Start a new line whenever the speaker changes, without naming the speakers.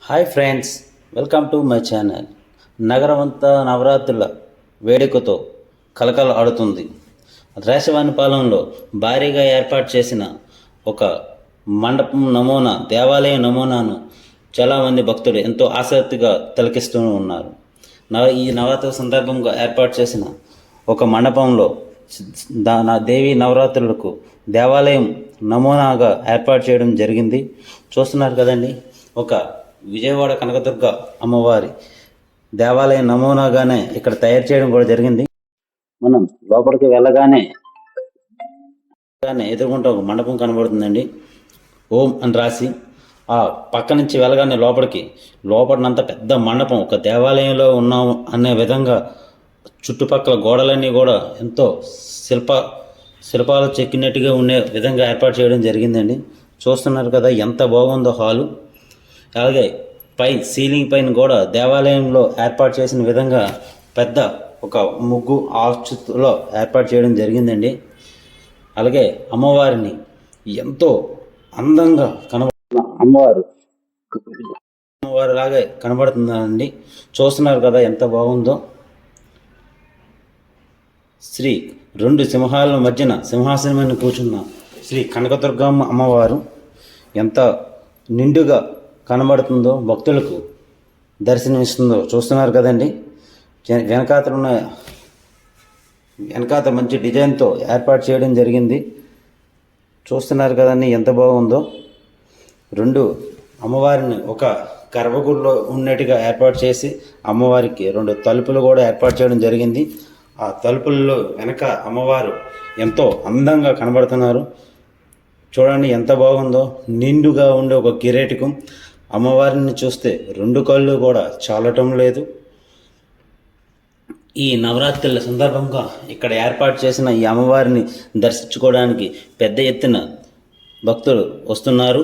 Hi friends, welcome to my channel. నగరమంతా నవరాత్రుల వేడుకతో కలకల ఆడుతుంది. రేషవానిపాలెంలో భారీగా ఏర్పాటు చేసిన ఒక మండపం నమూనా, దేవాలయం నమూనాను చాలామంది భక్తులు ఎంతో ఆసక్తిగా తిలకిస్తూ ఉన్నారు. ఈ నవరాత్రి సందర్భంగా ఏర్పాటు చేసిన ఒక మండపంలో దేవి నవరాత్రులకు దేవాలయం నమూనాగా ఏర్పాటు చేయడం జరిగింది. చూస్తున్నారు కదండి, ఒక విజయవాడ కనకదుర్గ అమ్మవారి దేవాలయం నమూనాగానే ఇక్కడ తయారు చేయడం కూడా జరిగింది. మనం లోపలికి వెళ్ళగానే ఎదుర్కొంటే ఒక మండపం కనబడుతుందండి. ఓం అని రాసి ఆ పక్క నుంచి వెళ్ళగానే లోపలనంత పెద్ద మండపం, ఒక దేవాలయంలో ఉన్నాము అనే విధంగా చుట్టుపక్కల గోడలన్నీ కూడా ఎంతో శిల్పాలు చెక్కినట్టుగా ఉండే విధంగా ఏర్పాటు చేయడం జరిగిందండి. చూస్తున్నారు కదా ఎంత బాగుందో హాలు. అలాగే సీలింగ్ పైన కూడా దేవాలయంలో ఏర్పాటు చేసిన విధంగా పెద్ద ఒక ముగ్గు ఆకృతిలో ఏర్పాటు చేయడం జరిగిందండి. అలాగే అమ్మవారిని ఎంతో అందంగా కనబడుతున్న అమ్మవారిలాగే కనబడుతుందండి. చూస్తున్నారు కదా ఎంత బాగుందో. శ్రీ రెండు సింహాల మధ్యన సింహాసనమైన కూర్చున్న శ్రీ కనకదుర్గమ్మ అమ్మవారు ఎంత నిండుగా కనబడుతుందో, భక్తులకు దర్శనమిస్తుందో చూస్తున్నారు కదండి. వెనకాత మంచి డిజైన్తో ఏర్పాటు చేయడం జరిగింది. చూస్తున్నారు కదండి ఎంత బాగుందో. రెండు అమ్మవారిని ఒక గర్భగుడిలో ఉన్నట్టుగా ఏర్పాటు చేసి అమ్మవారికి రెండు తలుపులు కూడా ఏర్పాటు చేయడం జరిగింది. ఆ తలుపుల్లో వెనక అమ్మవారు ఎంతో అందంగా కనబడుతున్నారు. చూడండి ఎంత బాగుందో. నిండుగా ఉండే ఒక కిరీటం. అమ్మవారిని చూస్తే రెండు కళ్ళు కూడా చాలటం లేదు. ఈ నవరాత్రుల సందర్భంగా ఇక్కడ ఏర్పాటు చేసిన ఈ అమ్మవారిని దర్శించుకోవడానికి పెద్ద ఎత్తున భక్తులు వస్తున్నారు.